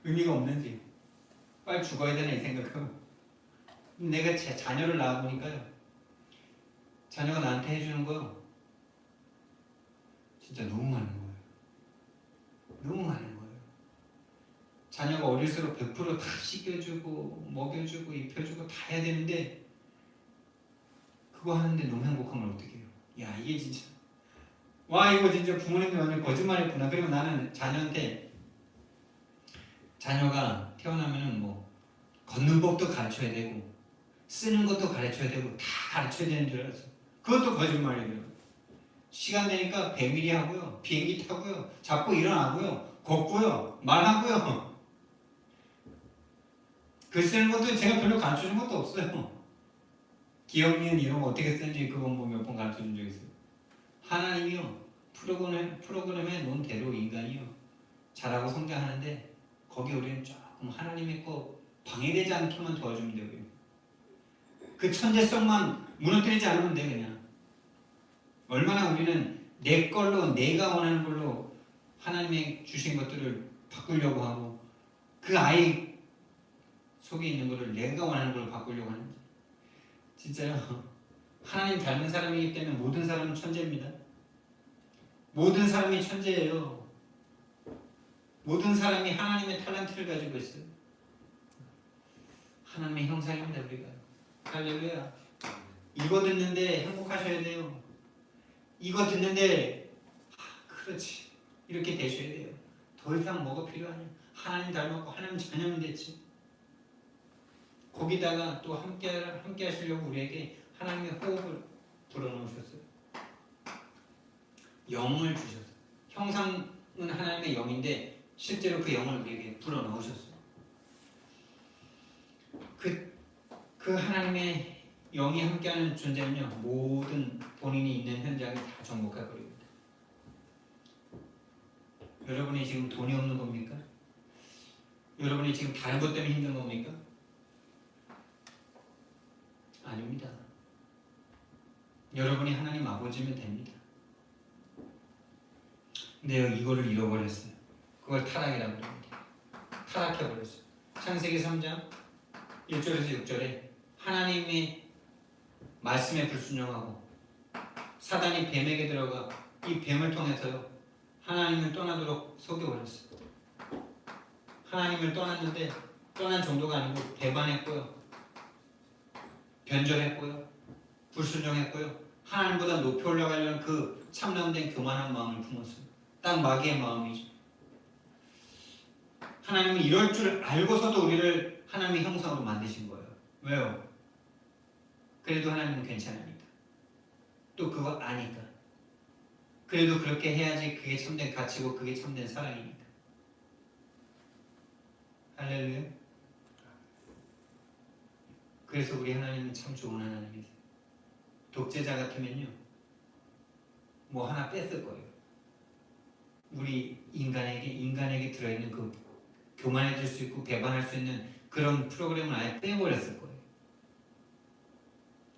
의미가 없는지, 빨리 죽어야 되나 이 생각하고, 내가 제 자녀를 낳아보니까요, 자녀가 나한테 해주는 거 진짜 너무 많은 거예요. 너무 많은 거예요. 자녀가 어릴수록 100% 다 씻겨주고 먹여주고 입혀주고 다 해야 되는데 그거 하는데 너무 행복하면 어떡해요. 야 이게 진짜 와 이거 진짜 부모님이 완전 거짓말했구나. 그리고 나는 자녀가 태어나면은 뭐 걷는 법도 가르쳐야 되고 쓰는 것도 가르쳐야 되고 다 가르쳐야 되는 줄 알았어. 그것도 거짓말이에요. 시간 되니까 배밀이 하고요, 비행기 타고요, 자꾸 일어나고요, 걷고요, 말하고요. 글 쓰는 것도 제가 별로 가르쳐준 것도 없어요. 기억, 니은 이런 거 어떻게 쓰는지 그건 뭐 몇 번 가르쳐준 적 있어요. 하나님이요 프로그램에 놓은 대로 인간이요 잘하고 성장하는데 거기 우리는 조금 하나님의 거 방해되지 않게만 도와주면 되고요. 그 천재성만 무너뜨리지 않으면 돼. 그냥 얼마나 우리는 내 걸로 내가 원하는 걸로 하나님의 주신 것들을 바꾸려고 하고 그 아이 속에 있는 것을 내가 원하는 걸로 바꾸려고 하는지. 진짜요. 하나님 닮은 사람이기 때문에 모든 사람은 천재입니다. 모든 사람이 천재예요. 모든 사람이 하나님의 탤런트를 가지고 있어요. 하나님의 형상입니다. 우리가. 할렐루야. 이거 듣는데 행복하셔야 돼요. 이거 듣는데 그렇지 이렇게 되셔야 돼요. 더 이상 뭐가 필요하냐. 하나님 닮았고 하나님 자녀면 됐지. 거기다가 또 함께 하시려고 우리에게 하나님의 호흡을 불어넣으셨어요. 영을 주셨어요. 형상은 하나님의 영인데 실제로 그 영을 우리에게 불어넣으셨어요. 그 하나님의 영이 함께하는 존재는요, 모든 본인이 있는 현장을 다 정복해버립니다. 여러분이 지금 돈이 없는 겁니까? 여러분이 지금 다른 것 때문에 힘든 겁니까? 아닙니다. 여러분이 하나님 아버지면 됩니다. 근데 이거를 잃어버렸어요. 그걸 타락이라고 합니다. 타락해버렸어요. 창세기 3장 1절에서 6절에 하나님의 말씀에 불순종하고 사단이 뱀에게 들어가 이 뱀을 통해서요 하나님을 떠나도록 속여버렸어요. 하나님을 떠났는데 떠난 정도가 아니고 배반했고요, 변절했고요, 불순종했고요, 하나님보다 높이 올라가려는 그 참남된 교만한 마음을 품었어요. 딱 마귀의 마음이죠. 하나님은 이럴 줄 알고서도 우리를 하나님의 형상으로 만드신 거예요. 왜요? 그래도 하나님은 괜찮으니까. 또 그거 아니까. 그래도 그렇게 해야지 그게 참된 가치고 그게 참된 사랑이니까. 할렐루야. 그래서 우리 하나님은 참 좋은 하나님이세요. 독재자 같으면요 뭐 하나 뺐을 거예요. 우리 인간에게 들어있는 그 교만해질 수 있고 배반할 수 있는 그런 프로그램을 아예 빼버렸을 거예요.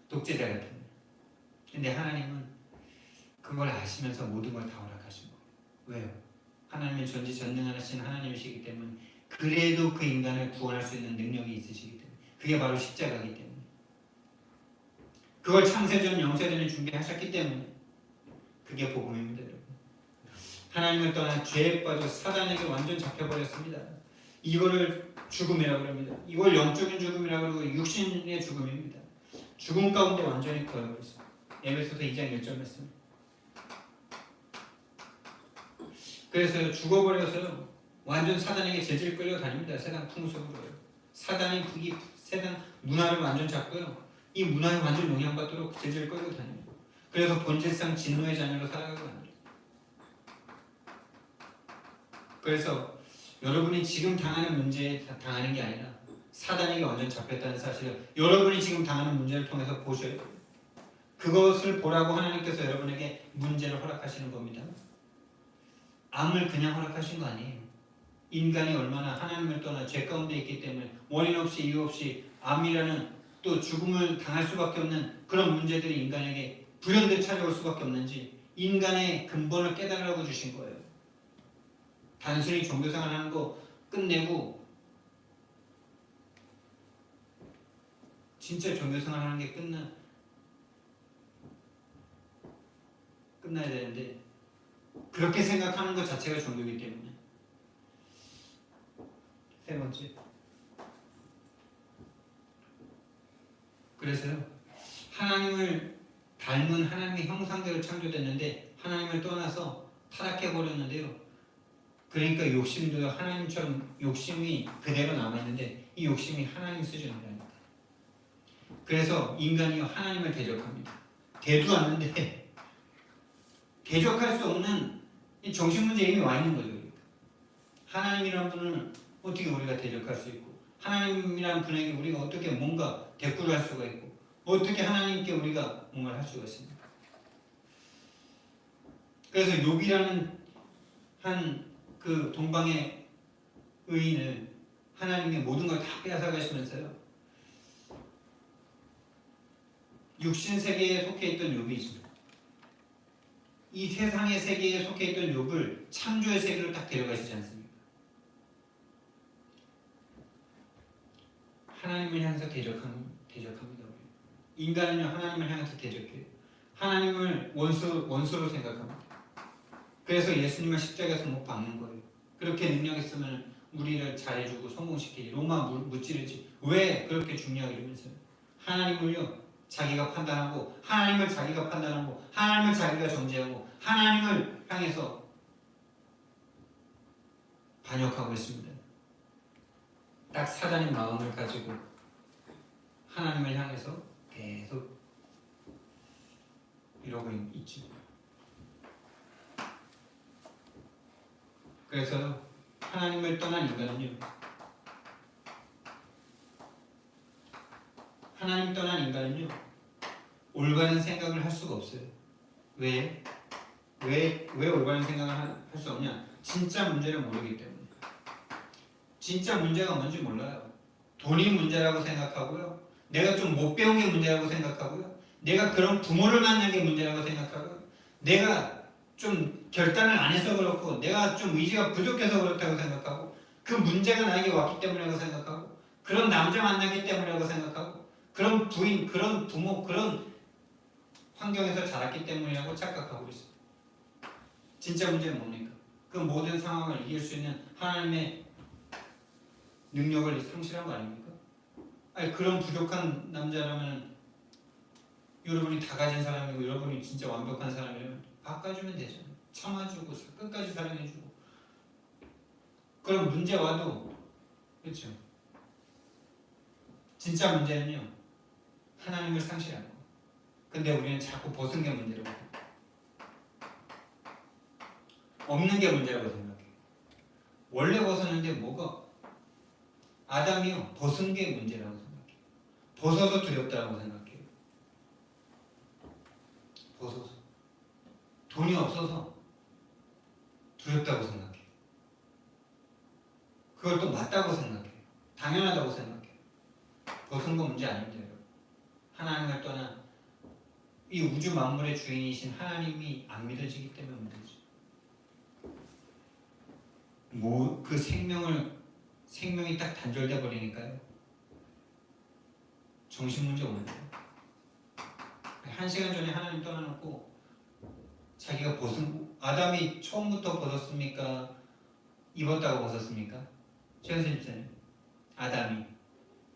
독재자 같으면. 근데 하나님은 그걸 아시면서 모든 걸 다 허락하신 거예요. 왜요? 하나님은 전지전능하신 하나님이시기 때문에, 그래도 그 인간을 구원할 수 있는 능력이 있으시기 때문에, 그게 바로 십자가이기 때문에, 그걸 창세전 영세전에 준비하셨기 때문에 그게 복음입니다. 여러분. 하나님을 떠나 죄에 빠져 사단에게 완전 잡혀버렸습니다. 이거를 죽음이라고 합니다. 이걸 영적인 죽음이라고 하고 육신의 죽음입니다. 죽음 가운데 완전히 거해버렸습니다. 에베소서 2장 1절 말씀. 그래서 죽어버려서요 완전 사단에게 재질 끌려 다닙니다. 세상 풍속으로요. 사단이 세상 문화를 완전 잡고요, 이 문화에 완전 영향받도록 재질 끌고 다닙니다. 그래서 본질상 진노의 자녀로 살아가고 합니다. 그래서 여러분이 지금 당하는 문제에 당하는 게 아니라 사단에게 완전 잡혔다는 사실을 여러분이 지금 당하는 문제를 통해서 보셔야 돼요. 그것을 보라고 하나님께서 여러분에게 문제를 허락하시는 겁니다. 암을 그냥 허락하신 거 아니에요. 인간이 얼마나 하나님을 떠나 죄 가운데 있기 때문에 원인 없이 이유 없이 암이라는 또 죽음을 당할 수밖에 없는 그런 문제들이 인간에게 불현듯 찾아올 수밖에 없는지 인간의 근본을 깨달으라고 주신 거예요. 단순히 종교생활 하는 거 끝내고 진짜 종교생활 하는 게 끝나야 되는데 그렇게 생각하는 것 자체가 종교이기 때문에. 세 번째, 그래서요 하나님을 닮은 하나님의 형상대로 창조됐는데 하나님을 떠나서 타락해버렸는데요, 그러니까 욕심도 하나님처럼 욕심이 그대로 남아있는데 이 욕심이 하나님 수준이라니까. 그래서 인간이 하나님을 대적합니다. 대도 않는데 대적할 수 없는 이 정신문제 이미 와 있는 거죠. 하나님이란 분을 어떻게 우리가 대적할 수 있고, 하나님이란 분에게 우리가 어떻게 뭔가 대꾸를 할 수가 있고, 어떻게 하나님께 우리가 뭔가를 할 수가 있습니까? 그래서 욥이라는 한 그 동방의 의인을 하나님의 모든 걸 다 빼앗아가시면서요 육신 세계에 속해 있던 욥이 있습니다. 이 세상의 세계에 속해 있던 욥을 창조의 세계로 딱 데려가시지 않습니까? 하나님을 향해서 대적합니다. 인간은요 하나님을 향해서 대적해요. 하나님을 원수로 생각합니다. 그래서 예수님을 십자가에서 못 박는 거예요. 그렇게 능력 있으면 우리를 잘해주고 성공시키지, 로마 무찌르지, 왜 그렇게 중요하게 이러면서요. 하나님을요 자기가 판단하고, 하나님을 자기가 판단하고, 하나님을 자기가 정죄하고, 하나님을 향해서 반역하고 있습니다. 딱 사단의 마음을 가지고 하나님을 향해서 계속 이러고 있죠. 그래서 하나님을 떠난 인간은요, 하나님 떠난 인간은요, 올바른 생각을 할 수가 없어요. 왜 올바른 생각을 할 수 없냐? 진짜 문제를 모르기 때문에. 진짜 문제가 뭔지 몰라요. 돈이 문제라고 생각하고요. 내가 좀 못 배운 게 문제라고 생각하고요. 내가 그런 부모를 만난 게 문제라고 생각하고요. 내가 좀 결단을 안 해서 그렇고, 내가 좀 의지가 부족해서 그렇다고 생각하고, 그 문제가 나에게 왔기 때문이라고 생각하고, 그런 남자 만나기 때문이라고 생각하고, 그런 부인, 그런 부모, 그런 환경에서 자랐기 때문이라고 착각하고 있어요. 진짜 문제는 뭡니까? 그 모든 상황을 이길 수 있는 하나님의 능력을 상실한 거 아닙니까? 아니, 그런 부족한 남자라면 여러분이 다 가진 사람이고 여러분이 진짜 완벽한 사람이라면 바꿔주면 되잖아요. 참아주고 끝까지 사랑해주고. 그런 문제 와도, 그렇죠? 진짜 문제는요, 하나님을 상실한 거. 근데 우리는 자꾸 벗은 게 문제라고 생각해요. 없는 게 문제라고 생각해요. 원래 벗었는데 뭐가? 아담이요, 벗은 게 문제라고 생각해요. 벗어서 두렵다고 생각해요. 벗어서. 돈이 없어서 두렵다고 생각해요. 그걸 또 맞다고 생각해요. 당연하다고 생각해요. 벗은 거 문제 아닙니다, 여러분. 하나님을 떠나 이 우주 만물의 주인이신 하나님이 안 믿어지기 때문에 문제죠. 그 생명이 딱 단절돼 버리니까요. 정신 문제 오는 거예요. 1시간 전에 하나님 떠나놓고 자기가 아담이 처음부터 벗었습니까? 입었다고 벗었습니까? 최현선 집사님, 아담이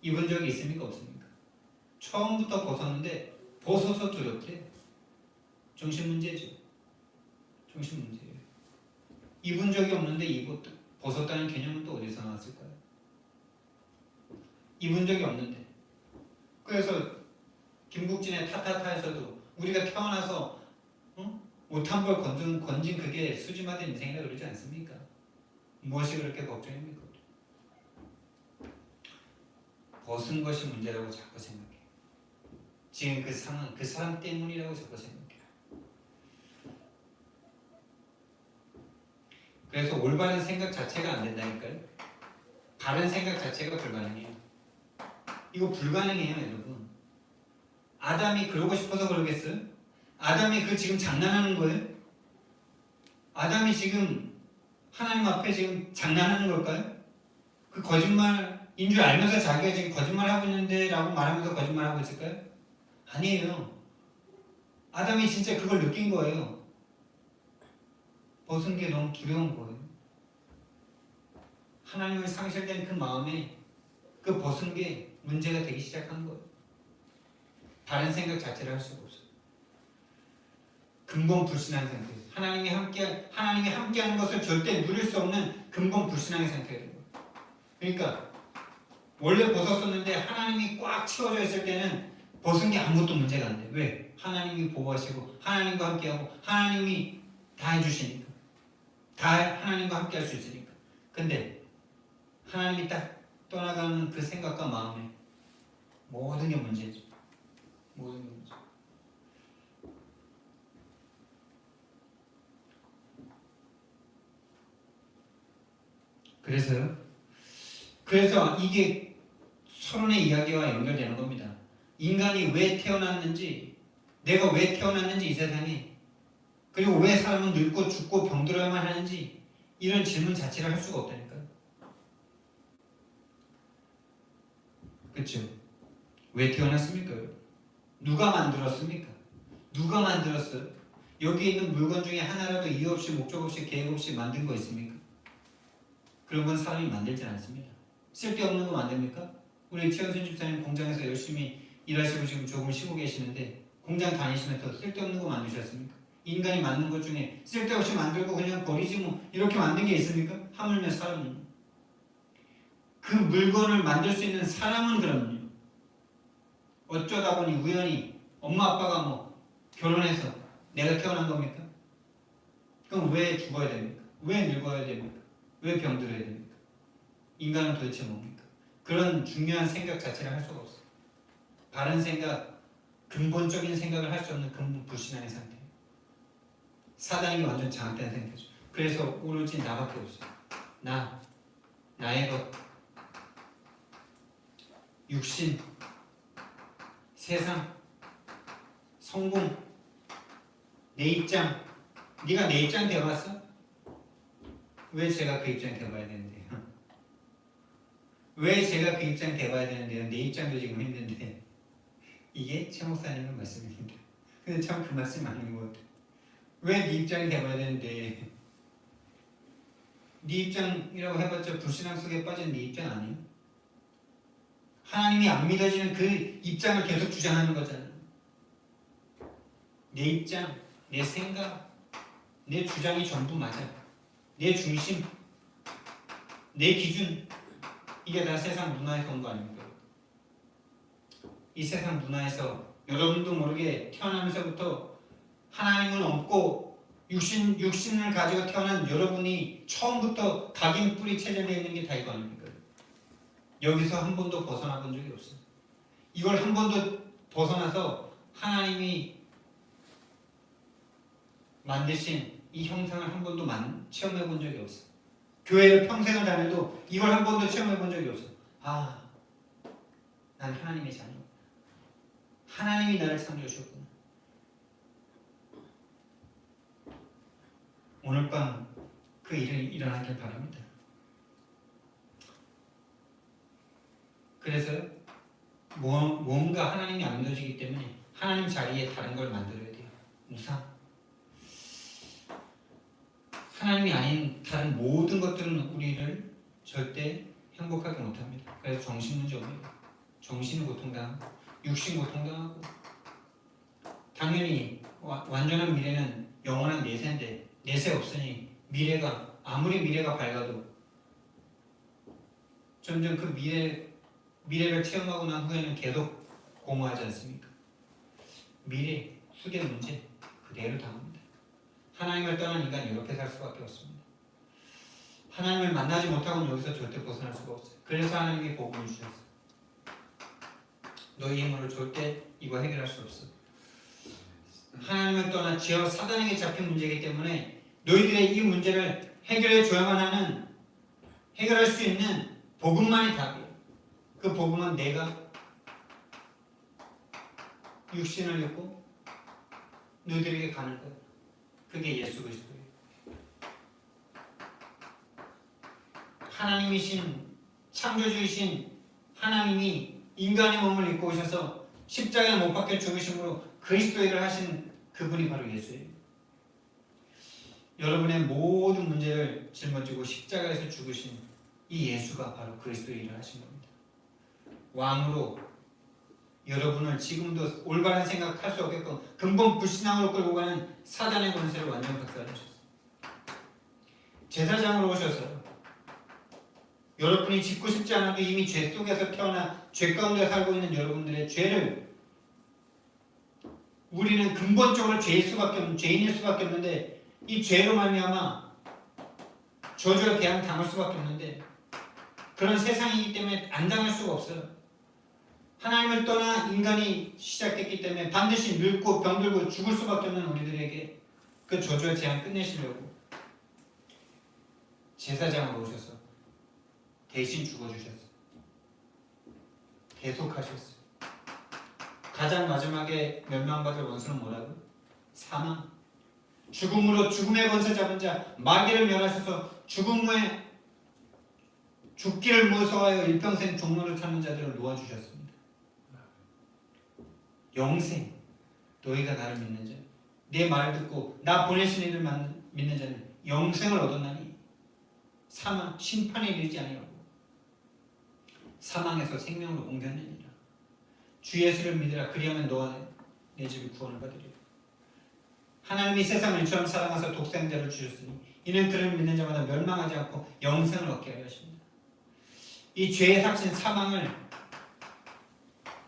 입은 적이 있습니까? 없습니까? 처음부터 벗었는데 벗어서 두렵대. 정신 문제죠. 정신 문제예요. 입은 적이 없는데 벗었다는 개념은 또 어디서 나왔을까요? 입은 적이 없는데. 그래서 김국진의 타타타에서도 우리가 태어나서 옷 한 벌 건진 그게 수지마된 인생이라 그러지 않습니까? 무엇이 그렇게 걱정입니까? 벗은 것이 문제라고 자꾸 생각해요. 지금 그 상황, 그 사람 때문이라고 자꾸 생각해요. 그래서 올바른 생각 자체가 안 된다니까요. 바른 생각 자체가 불가능해요. 이거 불가능해요, 여러분. 아담이 그러고 싶어서 그러겠어요? 아담이 지금 장난하는 거예요? 아담이 지금 하나님 앞에 지금 장난하는 걸까요? 그 거짓말인 줄 알면서 자기가 지금 거짓말하고 있는데 라고 말하면서 거짓말하고 있을까요? 아니에요. 아담이 진짜 그걸 느낀 거예요. 벗은 게 너무 두려운 거예요. 하나님을 상실된 그 마음에 그 벗은 게 문제가 되기 시작한 거예요. 다른 생각 자체를 할 수가 없어요. 근본 불신한 상태예요. 하나님이 함께하는 것을 절대 누릴 수 없는 근본 불신앙의 상태예요. 그러니까 원래 벗었었는데 하나님이 꽉 채워져 있을 때는 벗은 게 아무것도 문제가 안 돼. 왜? 하나님이 보호하시고 하나님과 함께하고 하나님이 다 해주시니까. 다 하나님과 함께 할 수 있으니까. 근데 하나님이 딱 떠나가는 그 생각과 마음에 모든 게 문제죠. 모든 게 문제. 그래서 이게 서론의 이야기와 연결되는 겁니다. 인간이 왜 태어났는지, 내가 왜 태어났는지 이 세상에, 그리고 왜 사람은 늙고 죽고 병들어야만 하는지 이런 질문 자체를 할 수가 없다니까요. 그렇죠? 왜 태어났습니까? 누가 만들었습니까? 누가 만들었어요? 여기 있는 물건 중에 하나라도 이유 없이 목적 없이 계획 없이 만든 거 있습니까? 그런 건 사람이 만들지 않습니다. 쓸데없는 거 만듭니까? 우리 최현순 집사님 공장에서 열심히 일하시고 지금 조금 쉬고 계시는데 공장 다니시면서 쓸데없는 거 만드셨습니까? 인간이 만든 것 중에 쓸데없이 만들고 그냥 버리지 뭐 이렇게 만든 게 있습니까? 하물며 사람은. 그 물건을 만들 수 있는 사람은 그럼요. 어쩌다 보니 우연히 엄마 아빠가 뭐 결혼해서 내가 태어난 겁니까? 그럼 왜 죽어야 됩니까? 왜 늙어야 됩니까? 왜 병들어야 됩니까? 인간은 도대체 뭡니까? 그런 중요한 생각 자체를 할 수가 없어요. 바른 생각, 근본적인 생각을 할 수 없는 근본 불신앙의 상태예요. 사단이 완전 장악된 상태죠. 그래서 오로지 나밖에 없어요. 나의 것, 육신, 세상, 성공, 내 입장. 네가 내 입장 되어봤어? 왜 제가 그 입장 되어봐야 되는데요? 왜 제가 그 입장 돼봐야 되는데요? 내 입장도 지금 힘든데. 이게 최 목사님의 말씀입니다. 근데 참 그 말씀 맞는 것 같아요. 왜 네 입장이 돼봐야 되는데, 네 입장이라고 해봤자 불신앙 속에 빠진 네 입장 아니에요? 하나님이 안 믿어지는 그 입장을 계속 주장하는 거잖아요. 내 입장, 내 생각, 내 주장이 전부 맞아요. 내 중심, 내 기준, 이게 다 세상 문화에서 온 거 아닙니까? 이 세상 문화에서 여러분도 모르게 태어나면서부터 하나님은 없고 육신을 가지고 태어난 여러분이 처음부터 각인 뿌리 체질되어 있는 게 다 이거 아닙니까? 여기서 한 번도 벗어나 본 적이 없어요. 이걸 한 번도 벗어나서 하나님이 만드신 이 형상을 한 번도 체험해 본 적이 없어요. 교회를 평생을 다녀도 이걸 한 번도 체험해 본 적이 없어요. 난 하나님의 자녀. 하나님이 나를 창조하셨구나. 오늘 밤 그 일이 일어나길 바랍니다. 그래서 뭔가 하나님이 안 믿어지기 때문에 하나님 자리에 다른 걸 만들어야 돼요. 우상. 하나님이 아닌 다른 모든 것들은 우리를 절대 행복하게 못합니다. 그래서 정신문제 옵니다. 정신은 고통당하고 육신 고통당하고 당연히 완전한 미래는 영원한 내세인데 내세 없으니 아무리 미래가 밝아도 점점 그 미래를 체험하고 난 후에는 계속 공허하지 않습니까? 미래, 수계 문제 그대로 당합니다. 하나님을 떠난 인간이 이렇게 살 수밖에 없습니다. 하나님을 만나지 못하고는 여기서 절대 벗어날 수가 없어요. 그래서 하나님이 복음을 주셨어요. 너희 힘으로 절대 이거 해결할 수 없어. 하나님을 떠나 죄와 사단에게 잡힌 문제이기 때문에 너희들의 이 문제를 해결해줘야만 하는, 해결할 수 있는 복음만이 답이에요. 그 복음은 내가 육신을 입고 너희들에게 가는 거예요. 그게 예수 그리스도예요. 하나님이신 창조주이신 하나님이 인간의 몸을 입고 오셔서 십자가에 못 박혀 죽으심으로 그리스도의 일을 하신 그분이 바로 예수예요. 여러분의 모든 문제를 짊어지고 십자가에서 죽으신 이 예수가 바로 그리스도의 일을 하신 겁니다. 왕으로 여러분을 지금도 올바른 생각할 수 없게끔 근본 불신앙으로 끌고 가는 사단의 권세를 완전히 박살내셨어요. 제사장으로 오셔서 여러분이 짓고 싶지 않아도 이미 죄 속에서 태어나 죄 가운데 살고 있는 여러분들의 죄를 우리는 근본적으로 죄인일 수밖에 없는데 이 죄로 말미암아 저주와 재앙을 당할 수밖에 없는데 그런 세상이기 때문에 안 당할 수가 없어요. 하나님을 떠나 인간이 시작됐기 때문에 반드시 늙고 병들고 죽을 수밖에 없는 우리들에게 그 저주와 재앙을 끝내시려고 제사장으로 오셔서 대신 죽어주셨어요. 계속하셨어요. 가장 마지막에 멸망받을 원수는 뭐라고? 사망. 죽음으로 죽음의 권세 잡은 자 마귀를 멸하셔서 죽음 후에 죽기를 무서워하여 일평생 종로를 찾는 자들을 놓아주셨습니다. 영생. 너희가 나를 믿는 자, 내 말을 듣고 나 보내신 이를 믿는 자는 영생을 얻었나니 사망, 심판에 이르지 아니하고 사망에서 생명으로 옮겼느니라. 주 예수를 믿으라. 그리하면 너와 내 집이 구원을 받으리라. 하나님이 세상을 이처럼 사랑하사 독생자를 주셨으니 이는 그를 믿는 자마다 멸망하지 않고 영생을 얻게 하려 하십니다. 이 죄의 삭신 사망을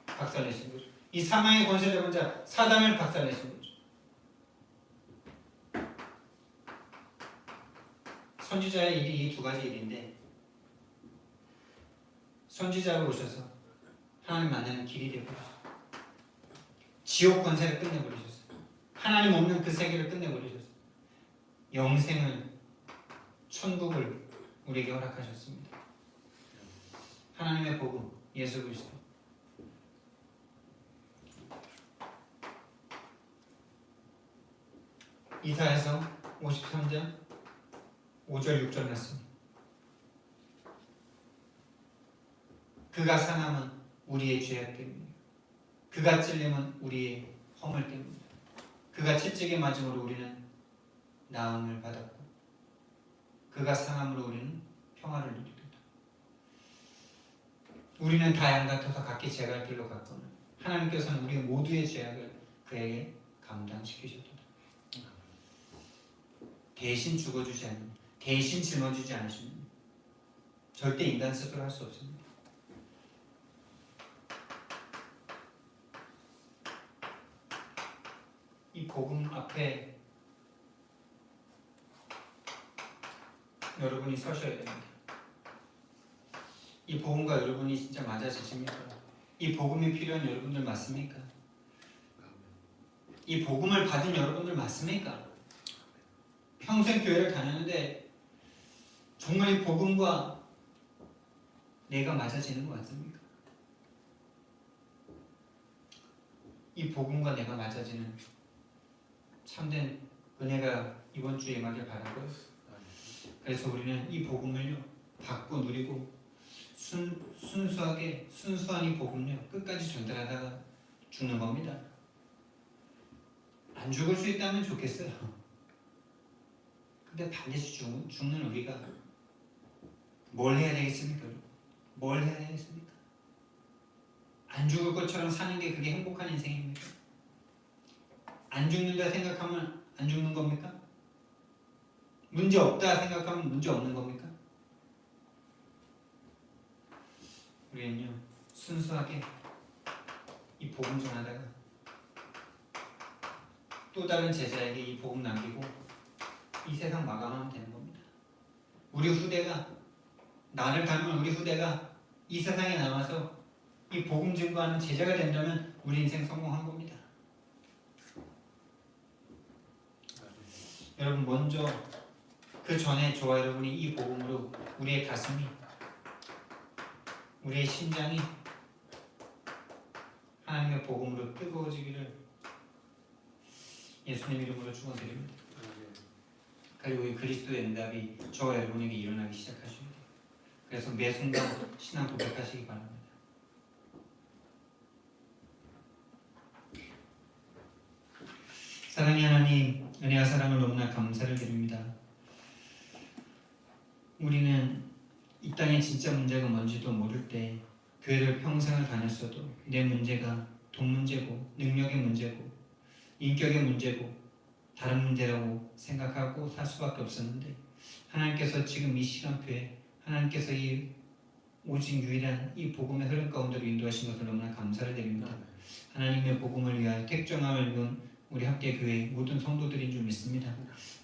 박살내신 거죠. 이 사망의 권세 잡은 자 사단을 박살내신 거죠. 선지자의 일이 이 두 가지 일인데, 선지자로 오셔서 하나님 만나는 길이 되어버리셨어요. 지옥 권세를 끝내버리셨어요. 하나님 없는 그 세계를 끝내버리셨어요. 영생을, 천국을 우리에게 허락하셨습니다. 하나님의 복음, 예수 그리스도. 이사야서 53장 5절 6절 말씀. 그가 상함은 우리의 죄악 때문이에요. 그가 찔림은 우리의 허물 때문이에요. 그가 채찍에 맞음으로 우리는 나음을 받았고, 그가 상함으로 우리는 평화를 누리리라. 우리는 다 양 같아서 각기 제갈 길로 갔거늘 하나님께서는 우리 모두의 죄악을 그에게 감당시키셨도다. 대신 죽어주지 않는, 대신 짊어지지 않으시는, 절대 인간 스스로 할 수 없습니다. 이 복음 앞에 여러분이 서셔야 됩니다. 이 복음과 여러분이 진짜 맞아지십니까? 이 복음이 필요한 여러분들 맞습니까? 이 복음을 받은 여러분들 맞습니까? 평생 교회를 다녔는데 정말 이 복음과 내가 맞아지는 것 같습니까? 이 복음과 내가 맞아지는 참된 은혜가 이번 주에 임하길 바라고요. 그래서 우리는 이 복음을요 받고 누리고 순수하게 순수한 이 복음을요 끝까지 전달하다가 죽는 겁니다. 안 죽을 수 있다면 좋겠어요. 근데 반드시 죽는 우리가 뭘 해야 되겠습니까? 뭘 해야 되겠습니까? 안 죽을 것처럼 사는 게 그게 행복한 인생입니까? 안 죽는다 생각하면 안 죽는 겁니까? 문제 없다 생각하면 문제 없는 겁니까? 우리는요 순수하게 이 복음 전하다가 또 다른 제자에게 이 복음 남기고 이 세상 마감하면 되는 겁니다. 우리 후대가, 나를 닮은 우리 후대가 이 세상에 남아서 이 복음 증거하는 제자가 된다면 우리 인생 성공한 겁니다. 여러분 먼저 그 전에 저와 여러분이 이 복음으로 우리의 가슴이, 우리의 심장이 하나님의 복음으로 뜨거워지기를 예수님 이름으로 축원드립니다. 그리고 이 그리스도의 응답이 저와 여러분에게 일어나기 시작하셔야 돼요. 그래서 매 순간 신앙 고백하시기 바랍니다. 사랑의 하나님, 은혜와 사랑을 너무나 감사를 드립니다. 우리는 이 땅의 진짜 문제가 뭔지도 모를 때 교회를 평생을 다녔어도 내 문제가 돈 문제고 능력의 문제고 인격의 문제고 다른 문제라고 생각하고 살 수밖에 없었는데 하나님께서 지금 이 시간표에 하나님께서 이 오직 유일한 이 복음의 흐름 가운데로 인도하신 것을 너무나 감사를 드립니다. 하나님의 복음을 위하여 택정함을 입은 우리 함께교회 모든 성도들인 줄 믿습니다.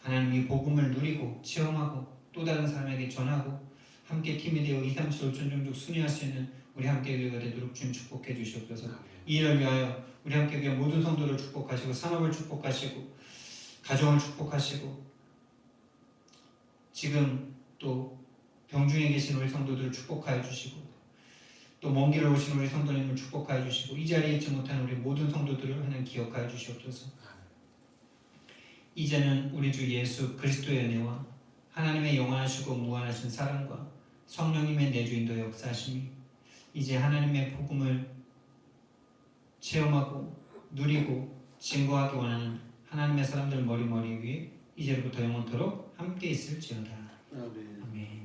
하나님 이 복음을 누리고 체험하고 또 다른 사람에게 전하고 함께 팀이 되어 2, 3, 7, 5천 종족 순회할 수 있는 우리 함께교회가 되도록 주님 축복해 주시옵소서. 이 일을 위하여 우리 함께교회 모든 성도를 축복하시고 산업을 축복하시고 가정을 축복하시고 지금 또 병중에 계신 우리 성도들을 축복하여 주시고 또 먼 길을 오신 우리 성도님을 축복하여 주시고 이 자리에 있지 못한 우리 모든 성도들을 하나님 기억하여 주시옵소서. 이제는 우리 주 예수 그리스도의 은혜와 하나님의 영원하시고 무한하신 사랑과 성령님의 내주인도 역사하심이 이제 하나님의 복음을 체험하고 누리고 증거하기 원하는 하나님의 사람들 머리 위에 이제부터 영원토록 함께 있을지어다. 아멘.